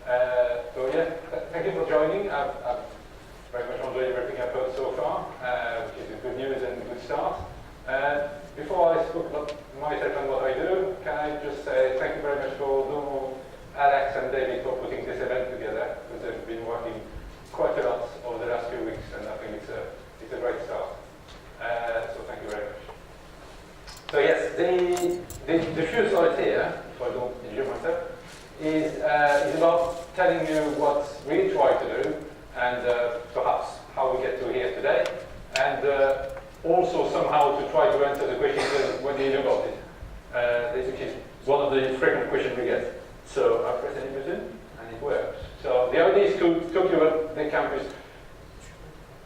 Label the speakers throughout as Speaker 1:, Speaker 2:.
Speaker 1: So yeah, thank you for joining. I've very much enjoyed everything I've heard so far, which is a good news and a good start. Before I speak about myself and what I do, can I just say thank you very much for Domo, Alex and David for putting this event together, because they've been working quite a lot over the last few weeks, and I think it's a great start. So thank you very much. So yes, the few slides here, if I don't injure myself, is about telling you what we try to do, and perhaps how we get to here today, and also somehow to try to answer the question, what do you know about it? Which is one of the frequent questions we get. So I press any button, and it works. So the idea is to talk to you about the campus.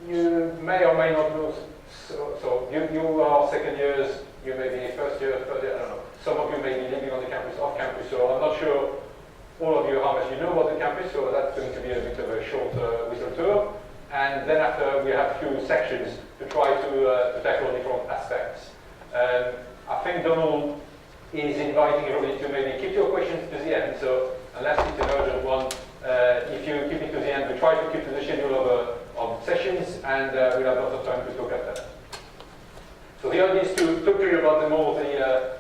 Speaker 1: You may or may not know, so you are second years, you may be first year, third year, I don't know. Some of you may be living on the campus, off campus, so I'm not sure all of you how much you know about the campus, so that's going to be a bit of a short whistle tour. And then after we have a few sections to try to tackle different aspects. I think Donald is inviting everybody to maybe keep your questions to the end, so unless it's an urgent one, if you keep it to the end, we try to keep to the schedule of sessions, and we'll have lots of time to talk at that. So the idea is to talk to you about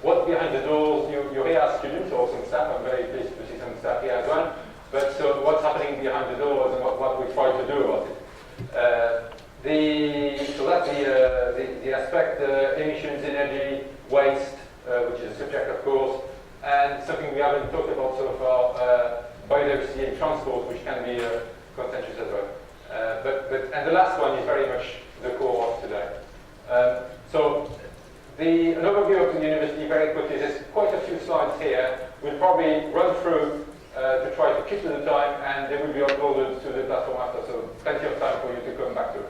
Speaker 1: what's behind the doors. You here are students or some staff. I'm very pleased to see some staff here as well. But so what's happening behind the doors and what we try to do about it. So that's the aspect, emissions, energy, waste, which is a subject of course, and something we haven't talked about so far, biodiversity and transport, which can be contentious as well. And the last one is very much the core of today. So an overview of the university very quickly. There's quite a few slides here. We'll probably run through to try to keep to the time, and they will be uploaded to the platform after, so plenty of time for you to come back to.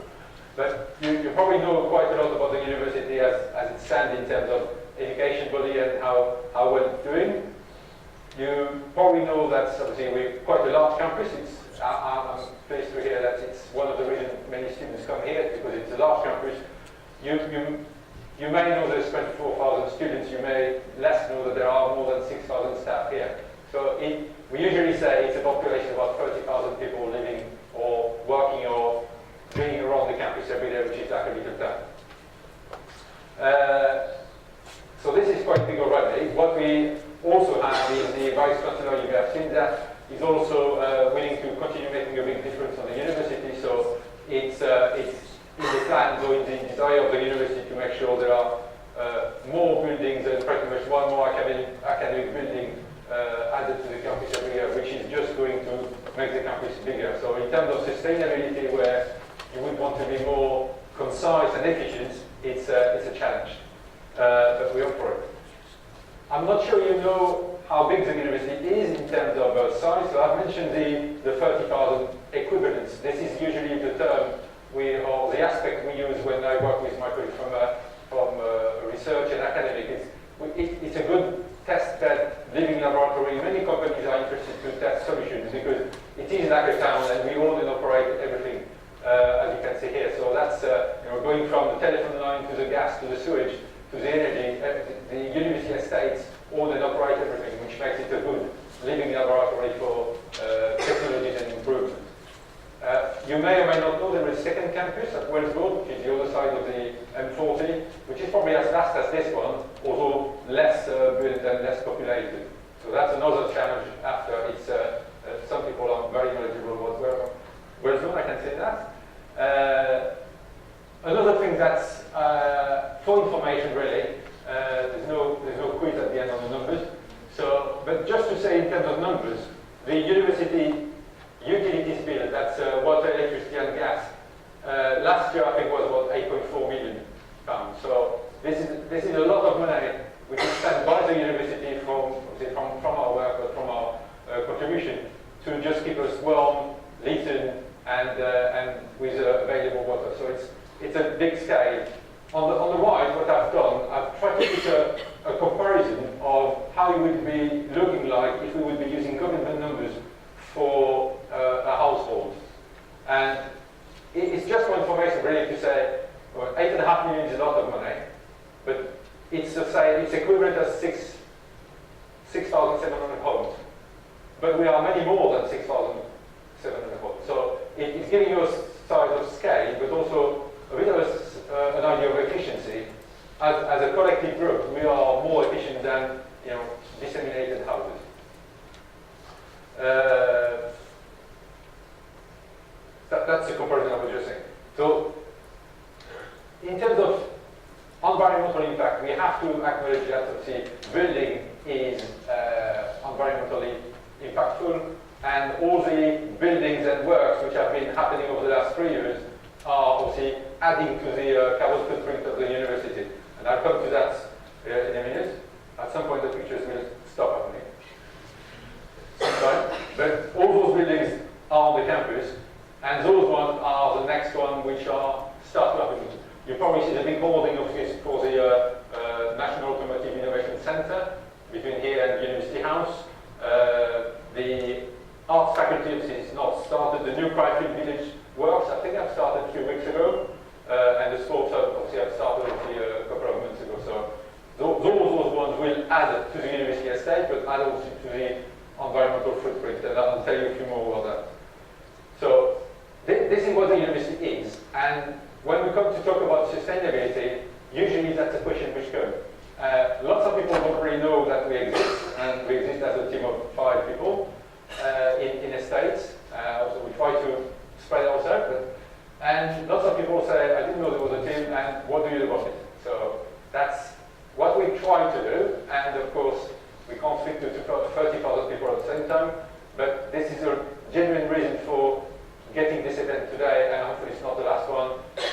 Speaker 1: But you probably know quite a lot about the university as it stands in terms of education body and how well it's doing. You probably know that obviously we're quite a large campus. I'm pleased to hear that it's one of the reasons many students come here, because it's a large campus. You may know there's 24,000 students. You may less know that there are more than 6,000 staff here. So we usually say it's a population of about 30,000 people living or working or doing around the campus every day, which is like a little town. So this is quite big already. What we also have is the Vice Chancellor, you have seen that, is also willing to continue making a big difference on the university. So it's in the plans or in the desire of the university to make sure there are more buildings and pretty much one more academic building added to the campus every year, which is just going to make the campus bigger. So in terms of sustainability, where you would want to be more concise and efficient, it's a challenge. But we hope for it. I'm not sure you know how big the university is in terms of size. So I've mentioned the 30,000 equivalents. This is usually the term or the aspect we use when I work with my colleagues from research and academic. It's a good test bed, living laboratory. Many companies are interested to test solutions because it is like a town and we own and operate everything, as you can see here. So that's going from the telephone line to the gas to the sewage to the energy. The university estates own and operate everything, which makes it a good living laboratory for technologies and improvement. You may or may not know there is a second campus at Wellsbourne, which is the other side of the M40, which is probably as vast as this one, although less built and less populated. So that's another challenge after. It's some people are very knowledgeable about Wellsbourne, I can say that. Another thing that's for information really, there's no quiz at the end on the numbers. So, but just to say in terms of numbers, the university utilities bill, that's water, electricity and gas. Last year I think was about £8.4 million. So this is a lot of money which is spent by the university from our work, but from our contribution to just keep us warm, lit and with available water. So it's a big scale. On the right, what I've done, I've tried to put a comparison of how it would be looking like if we would be using government numbers for a household. And it's just for information really to say, well, 8.5 million is a lot of money, but it's equivalent to 6,700 homes. but we are many more than 6,700 volts. So it's giving you a size of scale, but also a bit of an idea of efficiency. As a collective group, we are more efficient than disseminated houses. That's the comparison I was just saying. So, in terms of environmental impact, we have to acknowledge that obviously building is environmentally impactful, and all the buildings and works which have been happening over the last 3 years are obviously adding to the carbon footprint of the university. And I'll come to that in a minute. At some point the pictures will stop happening. Sometime. But all those buildings are on the campus, and those ones are the next one which are start happening. You probably see the big hoarding of this for the National Automotive Innovation Center between here and University House. The Arts Faculty is not started. The new Cryfield Village works, I think I've started a few weeks ago. And the sports obviously have started a couple of months ago. So those ones will add to the university estate, but add also to the environmental footprint. And I'll tell you a few more about that. So this is what the university is. And when we come to talk about sustainability, usually that's a question which comes. Lots of people don't really know that we exist, and we exist as a team of 5 people in estates. So we try to spread ourselves. And lots of people say, I didn't know there was a team, and what do you do about it? So that's what we try to do, and of course, we can't speak to 30,000 people at the same time, but this is a genuine reason for getting this event today, and hopefully it's not the last one,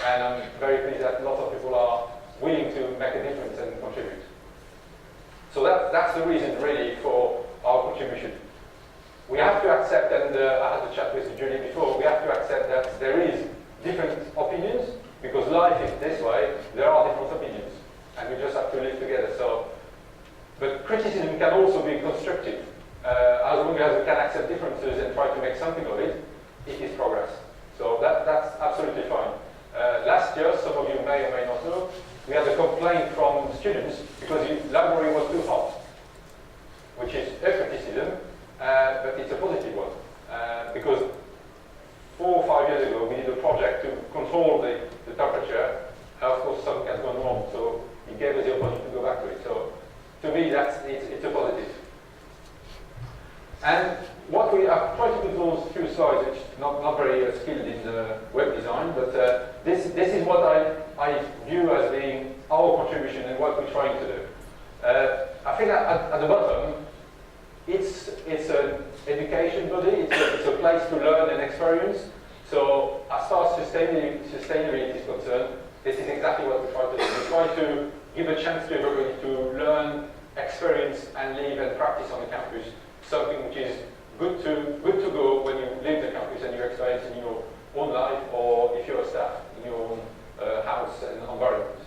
Speaker 1: and I'm very pleased that lots of people are willing to make a difference and contribute. So that's the reason, really, for our contribution. We have to accept, and I had a chat with Julie before, we have to accept that there is different opinions, because life is this way, there are different opinions, and we just have to live together. So, but criticism can also be constructive. As long as we can accept differences and try to make something of it, it is progress. So that's absolutely fine. Last year, some of you may or may not know, we had a complaint from students because the library was too hot, which is a criticism, but it's a positive one. Because 4 or 5 years ago, we did a project to control the temperature. Of course, something has gone wrong, so it gave us the opportunity to go back to it. So, to me, it's a positive. And what we have tried to do those few slides, which not very skilled in web design, but this is what I view as being our contribution and what we're trying to do. I think at the bottom, it's an education body, it's a place to learn and experience. So as far as sustainability is concerned, this is exactly what we try to do. We try to give a chance to everybody to learn, experience, and live and practice on the campus, something which is good to go when you leave the campus and you experience in your own life, or if you're a staff, in your own house and environment.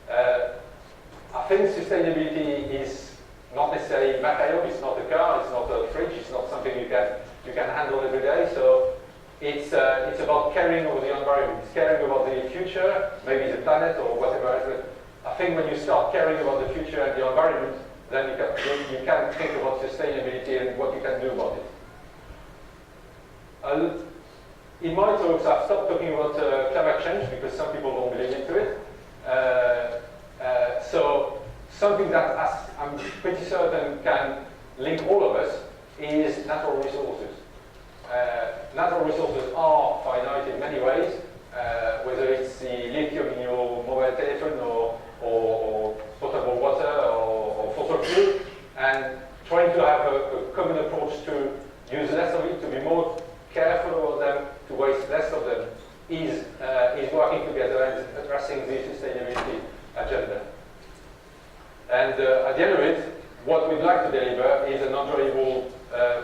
Speaker 1: I think sustainability is not necessarily material. It's not a car, it's not a fridge, it's not something you can handle every day. So it's about caring over the environment. It's caring about the future, maybe the planet or whatever else. But I think when you start caring about the future and the environment, then you can think about sustainability and what you can do about it. In my talks, I've stopped talking about climate change because some people don't believe into it. So something that I'm pretty certain can link all of us is natural resources. Natural resources are finite in many ways, whether it's the lithium in your mobile telephone or potable water or fossil fuel, and trying to have a common approach to use less of it, to be more careful about them, to waste less of them, is working together and addressing the sustainability agenda. And at the end of it, what we'd like to deliver is an enjoyable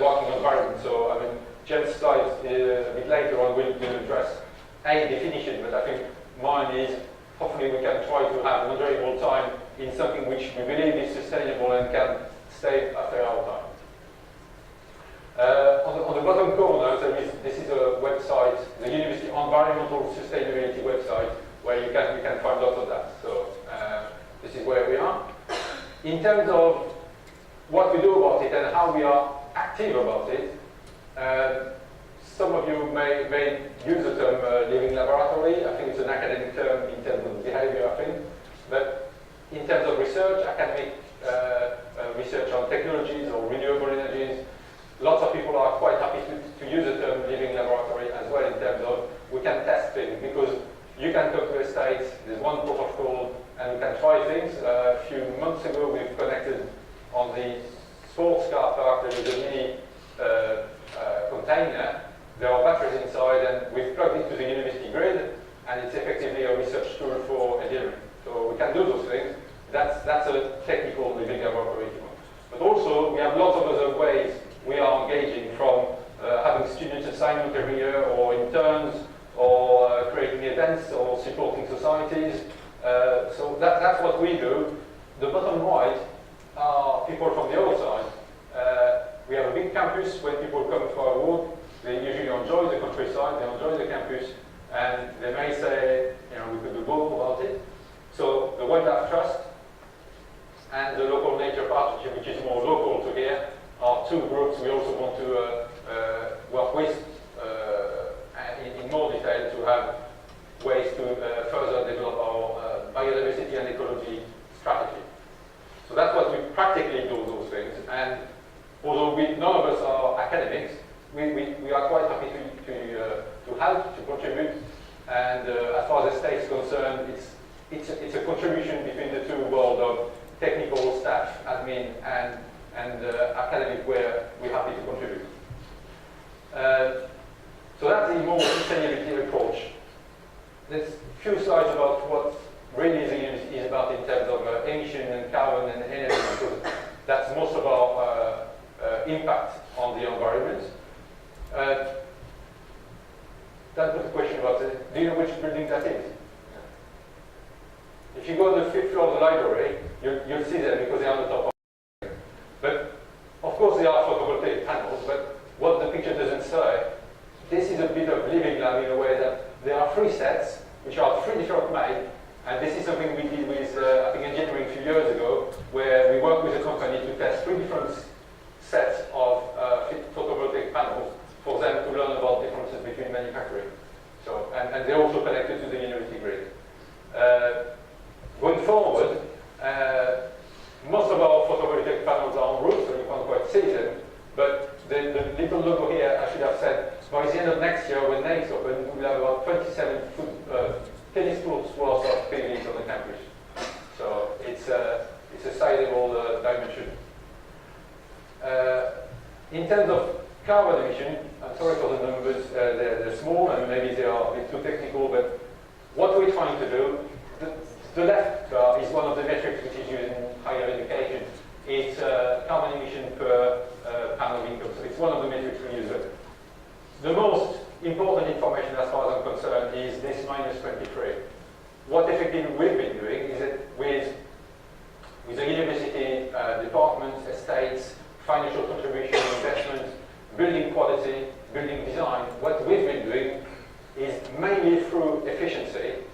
Speaker 1: working environment. So, I mean, James' slides a bit later on will address a definition, but I think mine is hopefully we can try to have an enjoyable time in something which we believe is sustainable and can stay after our time. On the bottom corner, this is a website, the University Environmental Sustainability website, where you can find lots of that. So this is where we are. In terms of what we do about it and how we are active about it. Some of you may use the term living laboratory. I think it's an academic term in terms of behavior, I think. But in terms of research, academic research on technologies or renewable energies, lots of people are quite happy to use the term living laboratory as well in terms of we can test things because you can come to a state, there's one protocol, and we can try things. A few months ago, we've connected on the sports car park, there is a mini container. There are batteries inside, and we've plugged it to the university grid, and it's effectively a research tool for engineering. So we can do those things. That's a technical living laboratory. But also, we have lots of other ways we are engaging, from having students assignment every year, or interns, or creating events, or supporting societies. So that's what we do. The bottom right are people from the other side. We have a big campus. When people come for a walk, they usually enjoy the countryside, they enjoy the campus, and they may say, we could do more about it. So the Wildlife Trust and the Local Nature Partnership, which is more local to here, are two groups we also want to work with in more detail to have ways to further develop our biodiversity and ecology strategy. So that's what we practically do, those things. And although none of us are academics, we are quite happy to help, to contribute. And as far as the state is concerned, it's a contribution between the two worlds of technical staff, admin, and academic, where we're happy to contribute. So that's the more sustainability approach. There's a few slides about what really the university is about in terms of emission and carbon and energy, because that's most of our impact on the environment. That was a question about do you know which building that is? If you go on the 5th floor of the library, you'll see them because they're on the top of the building. But of course they are photovoltaic panels, but what the picture doesn't say, this is a bit of living lab in a way that there are 3 sets, which are 3 different made, and this is something we did with, I think, engineering a few years ago, where we worked with a company to test 3 different sets of photovoltaic panels for them to learn about differences between manufacturing. So, and they're also connected to the university grid. Going forward, most of our photovoltaic panels are on roofs, so you can't quite see them, but the little logo here, I should have said, by the end of next year, when NAICS open, we'll have about 27 tennis courts worth of PVs on the campus. So it's a sizable dimension. In terms of carbon emission, I'm sorry for the numbers, they're small and maybe they are a bit too technical, but what we're trying to do, the left is one of the metrics which is used in higher education. It's carbon emission per pound of income, so it's one of the metrics we use. The most important information as far as I'm concerned is this -23. What effectively we've been doing is that with the university departments, estates, financial contribution, investment, building quality, building design, what we've been doing is mainly through efficiency.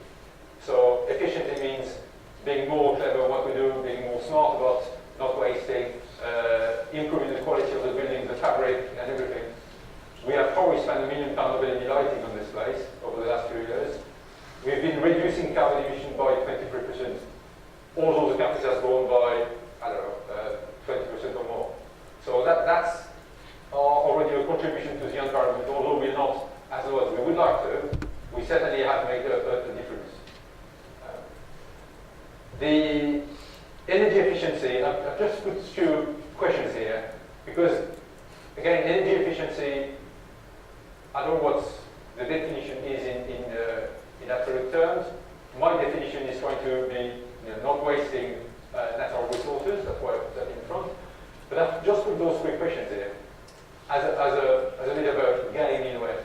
Speaker 1: So efficiency means being more clever at what we do, being more smart about not wasting, improving the quality of the building, the fabric, and everything. We have probably spent £1 million of LED lighting on this place over the last few years. We've been reducing carbon emission by 23%. Although the campus has grown by, I don't know, 20% or more. So that's already a contribution to the environment, although we're not as low as we would like to. We certainly have made a difference. The energy efficiency, I've just put a few questions here, because again, energy efficiency, I don't know what the definition is in absolute terms. My definition is trying to be not wasting natural resources, that's why I put that in front. But I've just put those 3 questions here as a bit of a game in a way.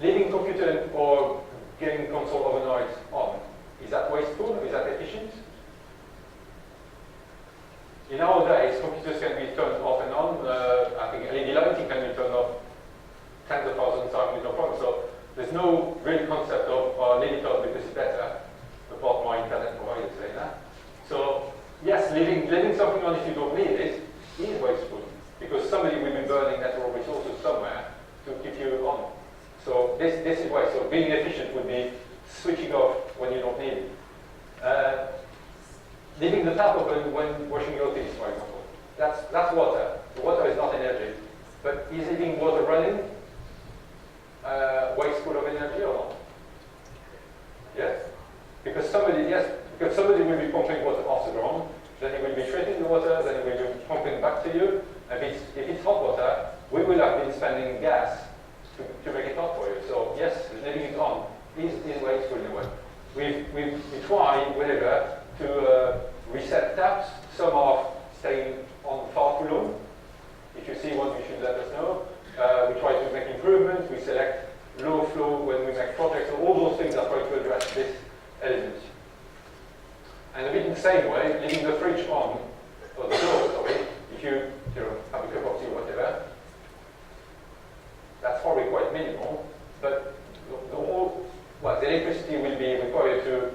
Speaker 1: Leaving computer or getting console overnight on, is that wasteful? Is that efficient? In our days, computers can be turned off and on. I think LED lighting can be turned off tens of thousands of times with no problem. So there's no real concept of leave it on because it's better, apart from my internet provider saying that. So yes, leaving something on if you don't need it is wasteful, because somebody will be burning natural resources somewhere to keep you on. So this is why. So being efficient would be switching off when you don't need it. Leaving the tap open when washing your teeth, for example. That's water. The water is not energy. But is leaving water running wasteful of energy or not? Yes? Because somebody will be pumping water off the ground, then he will be treating the water, then he will be pumping back to you. If it's hot water, we will have been spending gas to make it hot for you. So yes, leaving it on is wasteful in a way. We try, whenever, to reset taps. Some are staying on far too long. If you see one, you should let us know. We try to make improvements. We select low flow when we make projects. So all those things are trying to address this element. And a bit in the same way, leaving the fridge on, or the door, sorry, if you have a cup of tea or whatever, that's probably quite minimal, but the electricity will be required to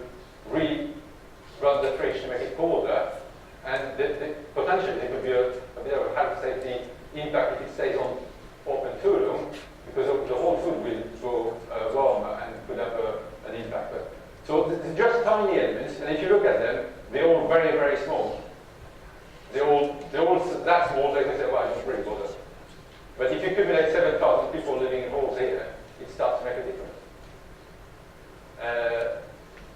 Speaker 1: rerun the fridge to make it colder, and potentially there could be a bit of a health safety impact if it stays on open too long, because the whole food will go warmer and could have an impact. So they're just tiny elements, and if you look at them, they're all very, very small. They're all that small that you can say, well, it's pretty bother. But if you accumulate 7,000 people living in halls here, it starts to make a difference. I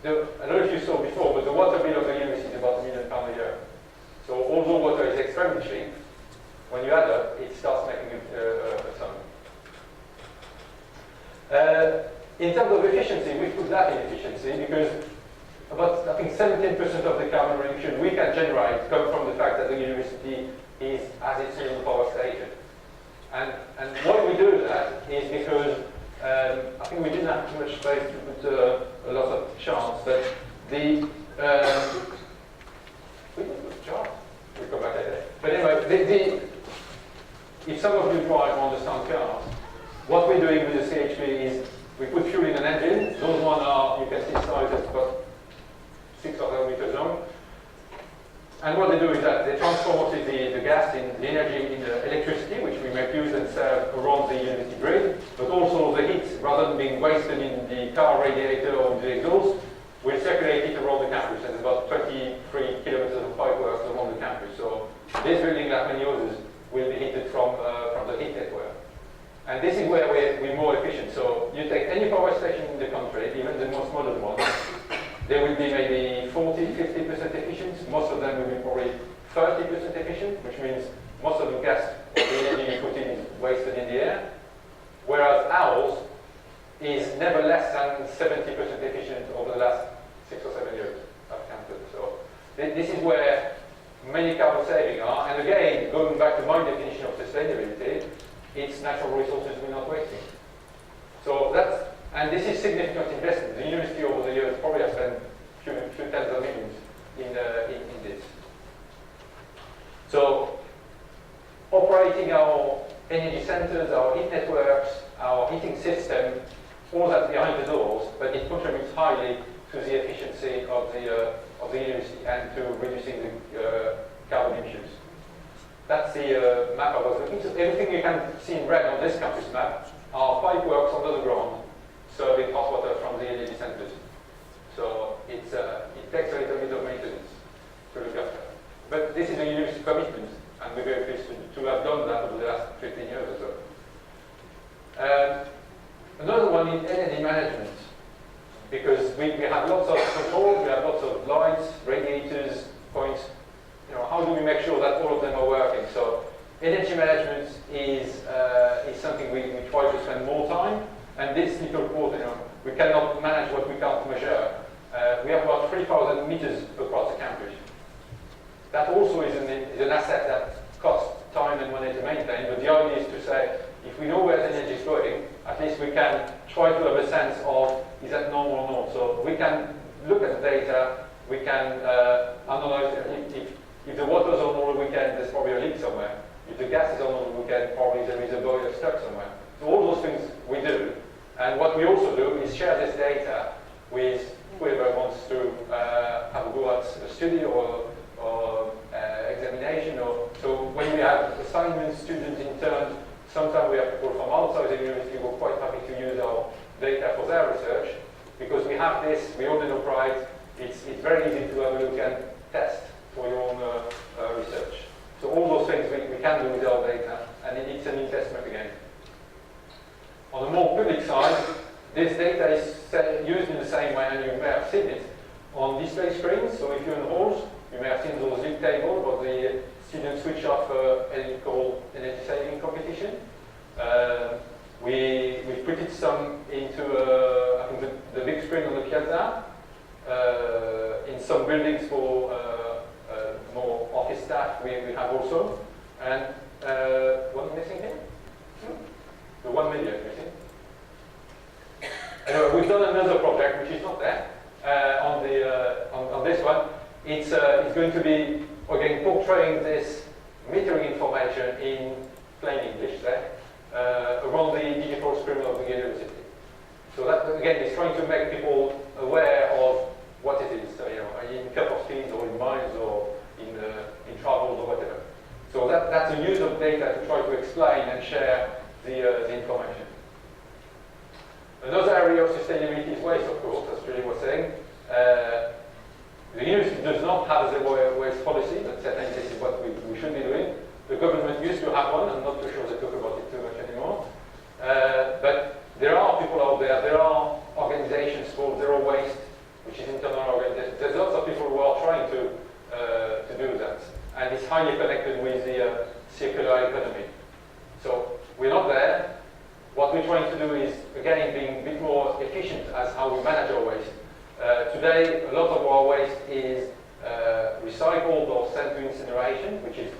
Speaker 1: don't know if you saw before, but the water bill of the university is about £1 million a year. So although water is extremely cheap, when you add up, it starts making a sum. In terms of efficiency, we put that in efficiency because about, I think, 17% of the carbon reduction we can generate come from the fact that the university has its own power station. And why we do that is because I think we didn't have too much space to put a lot of charts, but we did put charts. We'll come back later. But anyway, if some of you drive on the understand cars, what we're doing with the CHP is we put fuel in an engine. Those ones are, you can see, sized about 6 or 7 meters long. And what they do is that they transform the gas in the energy into electricity, which we make use and sell around the university grid, but also the heat, rather than being wasted in the car radiator or the exhaust, we'll circulate it around the campus. And there's about 23 kilometers of pipeworks around the campus. So this building, like many others, will be heated from the heat network. And this is where we're more efficient. So you take any power station in the country, even the most modern ones, they will be maybe 40, 50% efficient. Most of them will be probably 30% efficient, which means most of the gas or the energy you put in is wasted in the air. Whereas ours is never less than 70% efficient over the last 6 or 7 years, I've counted. So this is where many carbon saving are. And again, going back to my definition of sustainability, it's natural resources we're not wasting. So and this is significant investment. The university over the years probably has spent a few tens of millions in this. So operating our energy centers, our heat networks, our heating system, all that behind the doors, but it contributes highly to the efficiency of the university and to reducing the carbon emissions. That's the map I was looking at. So everything you can see in red on this campus map are pipeworks under the ground serving hot water from the energy centers. So it takes a little bit of maintenance to look after. But this is a university commitment, and we're very pleased to have done that over the last 15 years or so. Another one is energy management, because we have lots of controls, we have lots of lights, radiators, points. How do we make sure that all of them are working? So energy management is something we try to spend more time. And this little quote, we cannot manage what we can't measure. We have about 3,000 meters across the campus. That also is an asset that costs time and money to maintain. But the idea is to say, if we know where the energy is going, at least we can try to have a sense of, is that normal or not? So we can look at the data, we can analyze if the water is on all weekend, there's probably a leak somewhere. If the gas is on all weekend, probably there is a boiler stuck somewhere. So all those things we do. And what we also do is share this data with whoever wants to have a go at a study or examination. So when we have assignments, outside the university were quite happy to use our data for their research, because we have this, we own it upright, it's very easy to have a look and test for your own research. So all those things we can do with our data, and it's an investment again. On the more public side, this data is used in the same way, and you may have seen it on display screens. So if you're in halls, you may have seen those league tables, but the students switch off electrical energy saving competition. We put it some into I think the big screen on the piazza, in some buildings for more office staff we have also. And what's missing here? The 1 million missing. Anyway, we've done another project which is not there on this one. It's going to be again portraying this metering information in plain English there around the digital screen of the university. So that again is trying to make people aware of what it is, in cup of speeds or in miles or in travels or whatever. So that's a use of data to try to explain and share the information. Another area of sustainability is waste, of course, as Julie was saying. The university does not have a zero waste policy, but certainly this is what we should be doing. The government used to have one. I'm not too sure they talk about it too much anymore. But there are people out there. There are organizations called Zero Waste, which is internal organization. There's lots of people who are trying to do that, and it's highly connected with the circular economy. So we're not there. What we're trying to do is, again, being a bit more efficient as how we manage our waste. Today, a lot of our waste is recycled or sent to incineration, which is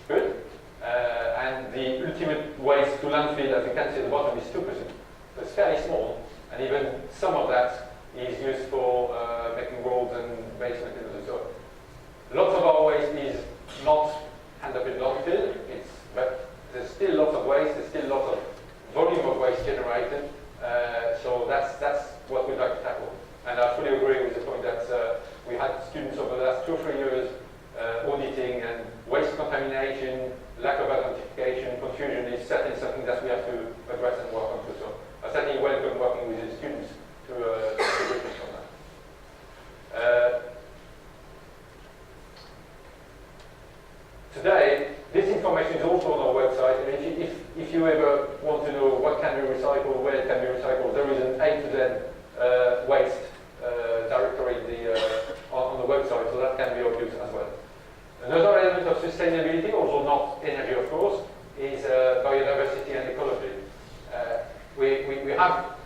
Speaker 1: good. And the ultimate waste to landfill, as you can see at the bottom, is 2%. So it's fairly small. And even some of that is used for making roads and basement and so on. Lots of our waste is not end up in landfill, but there's still lots of waste, there's still lots of volume of waste generated. So that's what we'd like to tackle. And I fully agree with the point that we had students over the last 2 or 3 years auditing, and waste contamination, lack of identification, confusion is certainly something that we have to address and work on too. So I certainly welcome working with the students to reflect on that. Today, this information is also on our website. And if you ever want to know what can be recycled, where it can be recycled, there is an A to Z waste directory on the website, so that can be of use as well. Another element of sustainability, although not energy of course, is biodiversity and ecology. We have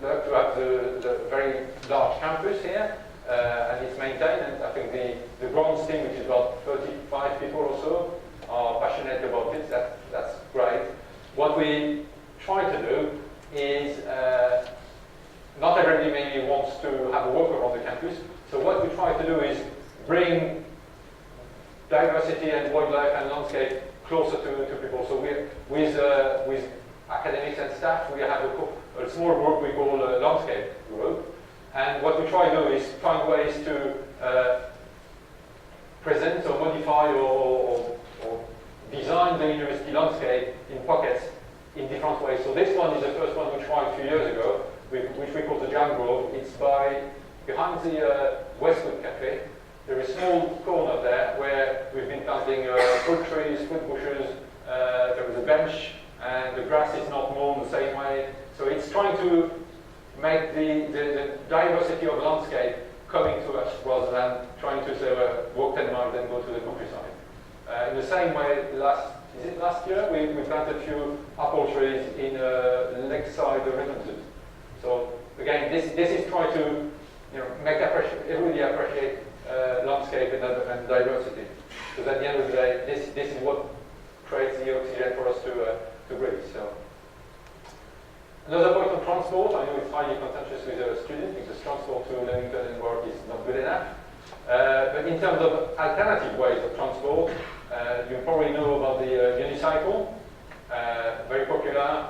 Speaker 1: learned to have the very large campus here, and it's maintained, and I think the grounds team, which is about 35 people or so, are passionate about it. That's great. What we try to do is, not everybody maybe wants to have a walk around the campus, so what we try to do is bring diversity and wildlife and landscape closer to people. So with academics and staff, we have a small group we call a landscape group. And what we try to do is find ways to present or modify or design the university landscape in pockets in different ways. So this one is the first one we tried a few years ago, which we call the Jam Grove. It's behind the Westwood Cafe. There is a small corner there where we've been planting fruit trees, fruit bushes. There is a bench, and the grass is not mown the same way. So it's trying to make the diversity of landscape coming to us rather than trying to say, walk 10 miles and go to the countryside. In the same way, last year, we planted a few apple trees in lakeside residences. So again, this is trying to make everybody appreciate landscape and diversity. Because at the end of the day, this is what creates the oxygen for us to breathe. So. Another point on transport, I know it's highly contentious with the students because transport to Leamington and Warwick is not good enough. But in terms of alternative ways of transport, you probably know about the unicycle. Very popular.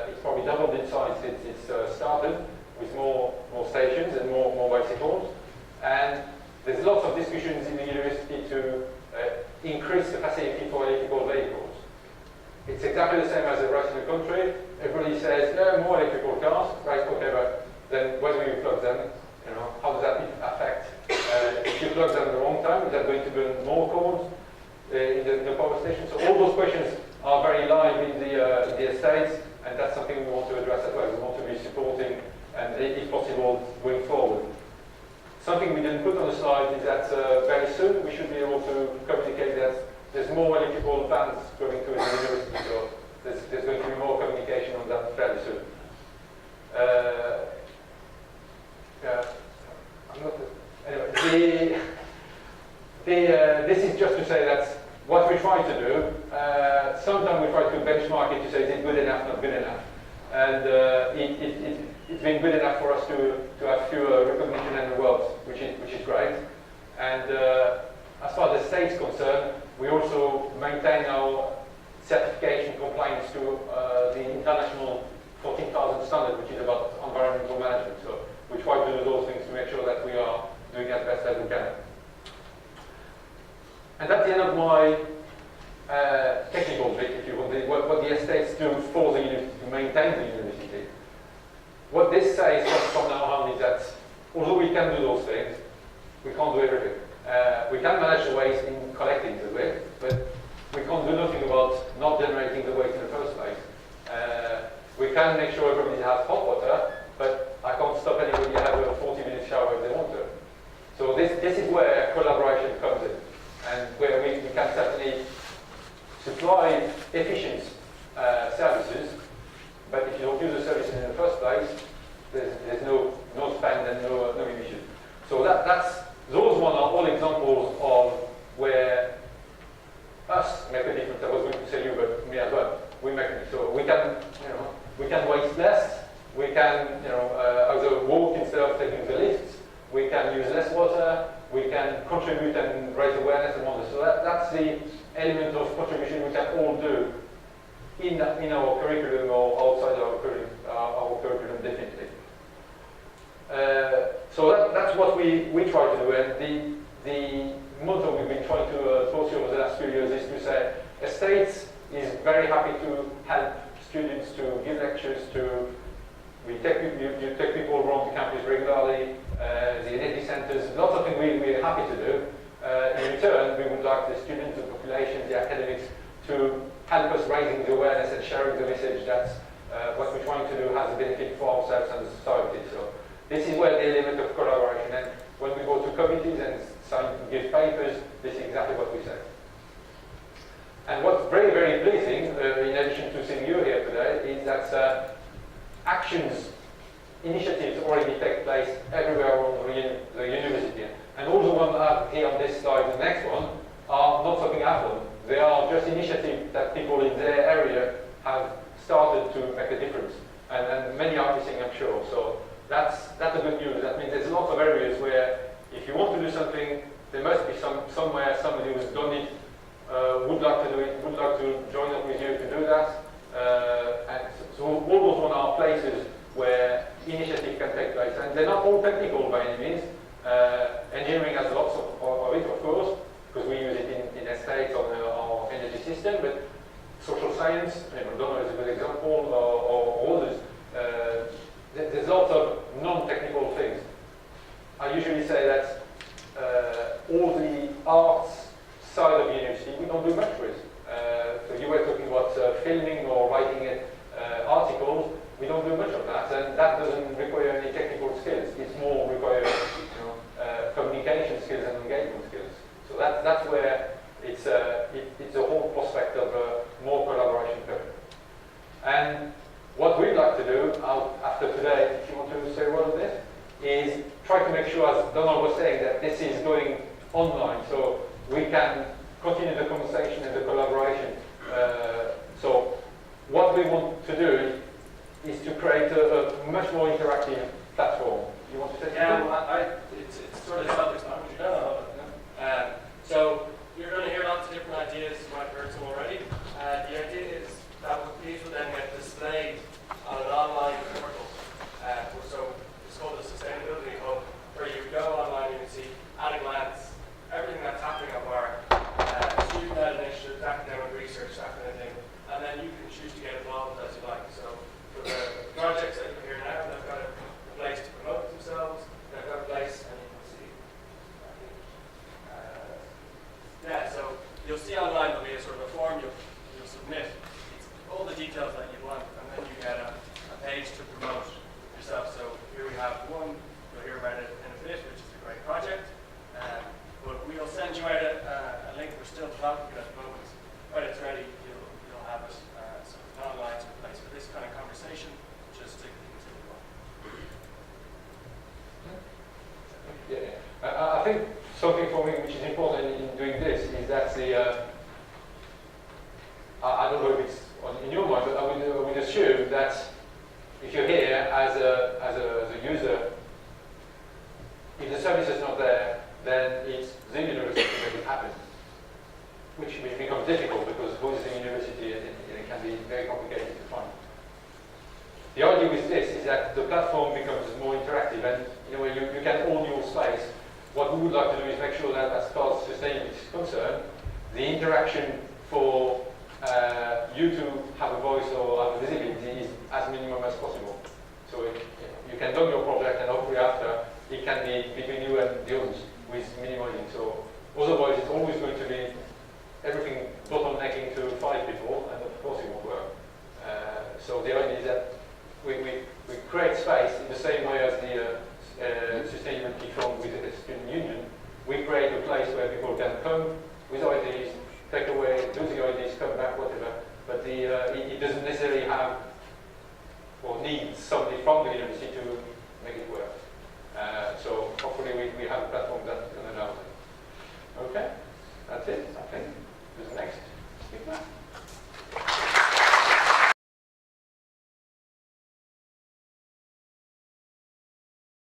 Speaker 1: It's probably doubled in size since it's started, with more stations and more bicycles. And there's lots of discussions in the university to increase the facility for electrical vehicles. It's exactly the same as the rest of the country. Everybody says, yeah, more electrical cars, right? Okay, but then when will you plug them? How does that affect? If you plug them at the wrong time, is that going to burn more coal in the power station? So all those questions are very live in the estates, and that's something we want to address as well. We want to be supporting, and if possible, going forward. Something we didn't put on the slide is that very soon we should be able to communicate that there's more electrical vans going to the university, so there's going to be more communication on that fairly soon. Anyway, this is just to say that what we try to do, sometimes we try to benchmark it to say, is it good enough, not good enough? And it's been good enough for us to have fewer recognition and awards, which is great. And as far as the state's concerned, we also maintain our certification compliance to the international 14,000 standard, which is about environmental management. So we try to do those things to make sure that we are doing as best as we can. And that's the end of my technical bit, if you want, what the estates do for the university, to maintain the university. What this says from now on is that although we can do those things, we can't do everything. We can manage the waste in collecting the waste, but we can't do nothing about not generating the waste in the first place. We can make sure everybody has hot water, but I can't stop anybody to have a 40-minute shower if they want to. So this is where collaboration comes in, and where we can certainly supply efficient services, but if you don't use the service in the first place, there's no spend and no emission. So those ones are all examples of where us make a difference. I was going to say you, but me as well. We make it. So we can waste less. We can either walk instead of taking the lifts. We can use less water. We can contribute and raise awareness among us. So that's the element of contribution we can all do in our curriculum or outside our curriculum, definitely. So that's what we try to do, and the motto we've been trying to pursue over the last few years is to say, estates is very happy to help students, to give lectures, you take people around the campus regularly, the energy centres, lots of things we're happy to do. In return, we would like the students, the population, the academics to help us raising the awareness and sharing the message that what we're trying to do has a benefit for ourselves and the society. So this is where the element of collaboration, and when we go to committees and give papers, this is exactly what we say. And what's very, very pleasing, in addition to seeing you here today, is that actions, initiatives already take place everywhere around the university. And all the ones I have here on this slide, the next one, are not something happened. They are just initiatives that people in their area have started to make a difference. And many are missing, I'm sure. So that's the good news. That means there's lots of areas where if you want to do something, there must be somewhere somebody who's done it, would like to do it, would like to join up with you to do that. And so all those ones are places where initiative can take place. And they're not all technical by any means. Engineering has lots of it, of course, because we use it in estates on our energy system, but social science, Donald is a good example, or others. There's lots of non-technical things. I usually say that all the arts side of the university, we don't do much with. So you were talking about filming or writing articles. We don't do much of that, and that doesn't require any technical skills. It's more requires communication skills and engagement skills. So that's where it's a whole prospect of more collaboration coming. And what we'd like to do after today, if you want to say a word on this, is try to make sure, as Donald was saying, that this is going online, so we can continue the conversation and the collaboration. So what we want to do is to create a much more interactive platform. You want to say something?
Speaker 2: Yeah, it's sort of self-explanatory. So you're going to hear lots of different ideas. You might have heard some already. The idea is that these will then get displayed on an online portal. So it's called the Sustainability Hub, where you go online and you can see at a glance everything that's happening at our student-led initiatives, academic research, that kind of thing. And then topic at the moment. When it's ready, you'll have it sort of online to replace for this kind of conversation, just to continue on.
Speaker 1: Yeah, I think something for me which is important in doing this is that I don't know if it's in your mind, but I would assume that if you're here as a user, if the service is not there, then it's the university that it happens, which becomes difficult because who is the university and it can be very complicated to find. The idea with this is that the platform becomes more interactive and you can own your space. What we would like to do is make sure that as far as sustainability is concerned, the interaction for you to have a voice or have a visibility is as minimum as possible. So you can log your project and hopefully after it can be between you and the others with minimizing. So otherwise it's always going to be everything bottlenecking to 5 people and of course it won't work. So the idea is that we create space in the same way as the sustainability fund with the student union. We create a place where people can come with ideas, take away, lose the ideas, come back, whatever. But it doesn't